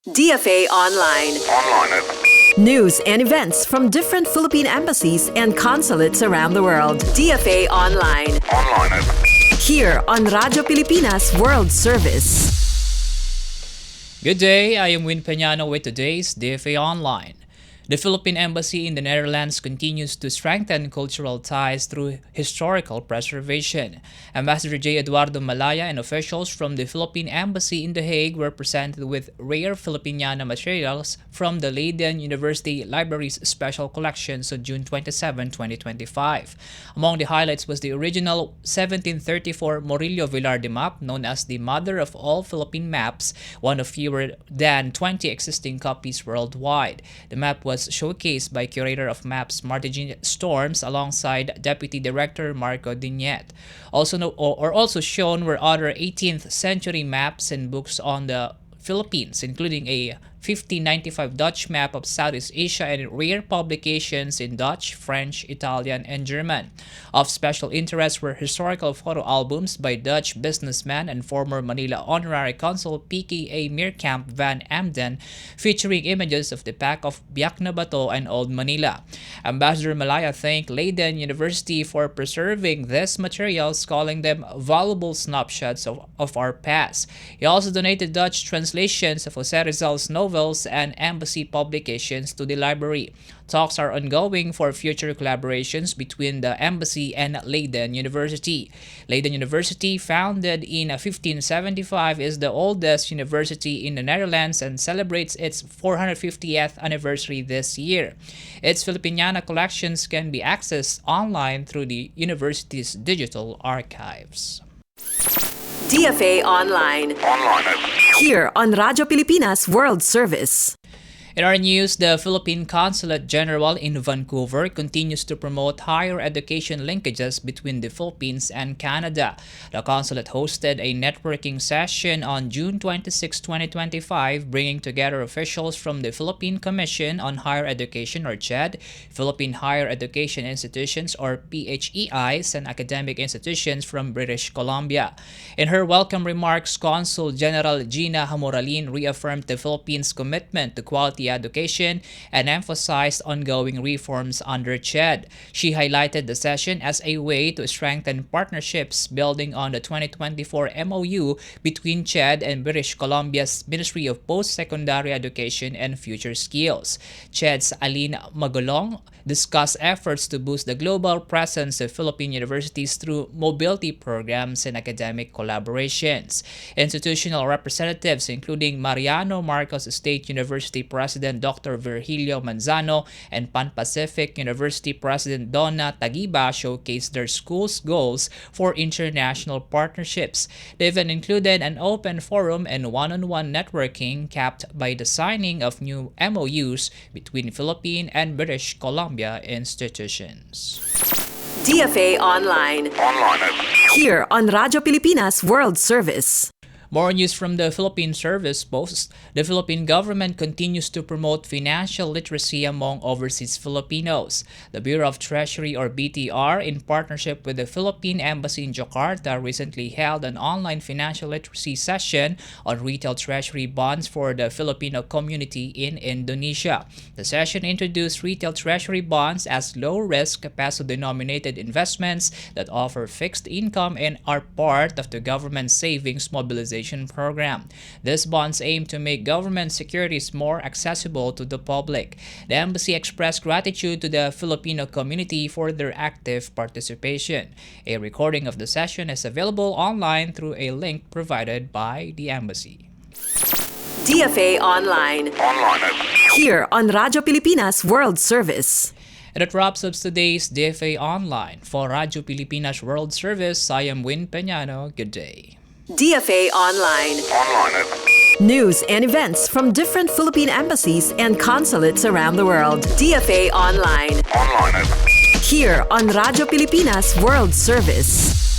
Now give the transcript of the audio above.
DFA Online. News and events from different Philippine embassies and consulates around the world. DFA Online. Here on Radyo Pilipinas World Service. Good day, I am Win Peñano with today's DFA Online. The Philippine Embassy in the Netherlands continues to strengthen cultural ties through historical preservation. Ambassador J. Eduardo Malaya and officials from the Philippine Embassy in The Hague were presented with rare Filipiniana materials from the Leiden University Library's special collections on June 27, 2025. Among the highlights was the original 1734 Murillo Velarde map, known as the mother of all Philippine maps, one of fewer than 20 existing copies worldwide. The map was showcased by curator of maps Martin Storms alongside Deputy Director Marco Dignet. Also shown were other 18th century maps and books on the Philippines, including a 1595 Dutch map of Southeast Asia and rare publications in Dutch, French, Italian, and German. Of special interest were historical photo albums by Dutch businessman and former Manila Honorary Consul PKA Meerkamp van Amden, featuring images of the Pack of Biak na Bato and Old Manila. Ambassador Malaya thanked Leiden University for preserving these materials, calling them valuable snapshots of our past. He also donated Dutch translations of Jose Rizal's novels and embassy publications to the library. Talks are ongoing for future collaborations between the embassy and Leiden University. Leiden University, founded in 1575, is the oldest university in the Netherlands and celebrates its 450th anniversary this year. Its Filipiniana collections can be accessed online through the university's digital archives. DFA Online. Here on Radyo Pilipinas World Service. In our news, the Philippine Consulate General in Vancouver continues to promote higher education linkages between the Philippines and Canada. The consulate hosted a networking session on June 26, 2025, bringing together officials from the Philippine Commission on Higher Education, or CHED, Philippine Higher Education Institutions, or PHEIs, and academic institutions from British Columbia. In her welcome remarks, Consul General Gina Hamoralin reaffirmed the Philippines' commitment to quality education and emphasized ongoing reforms under CHED. She highlighted the session as a way to strengthen partnerships building on the 2024 MOU between CHED and British Columbia's Ministry of Post-Secondary Education and Future Skills. CHED's Aline Magulong discussed efforts to boost the global presence of Philippine universities through mobility programs and academic collaborations. Institutional representatives, including Mariano Marcos State University President Dr. Virgilio Manzano and Pan Pacific University President Donna Tagiba, showcased their school's goals for international partnerships. They even included an open forum and one-on-one networking capped by the signing of new MOUs between Philippine and British Columbia institutions. DFA Online. Here on Radyo Pilipinas World Service. More news from the Philippine Service Post. The Philippine government continues to promote financial literacy among overseas Filipinos. The Bureau of Treasury, or BTR, in partnership with the Philippine Embassy in Jakarta, recently held an online financial literacy session on retail treasury bonds for the Filipino community in Indonesia. The session introduced retail treasury bonds as low-risk peso-denominated investments that offer fixed income and are part of the government savings mobilization program. These bonds aim to make government securities more accessible to the public. The embassy expressed gratitude to the Filipino community for their active participation. A recording of the session is available online through a link provided by the embassy. DFA Online. Here on Radyo Pilipinas World Service. And that wraps up today's DFA Online. For Radyo Pilipinas World Service, I am Win Peñano. Good day. DFA Online. News and events from different Philippine embassies and consulates around the world. DFA Online. Here on Radyo Pilipinas World Service.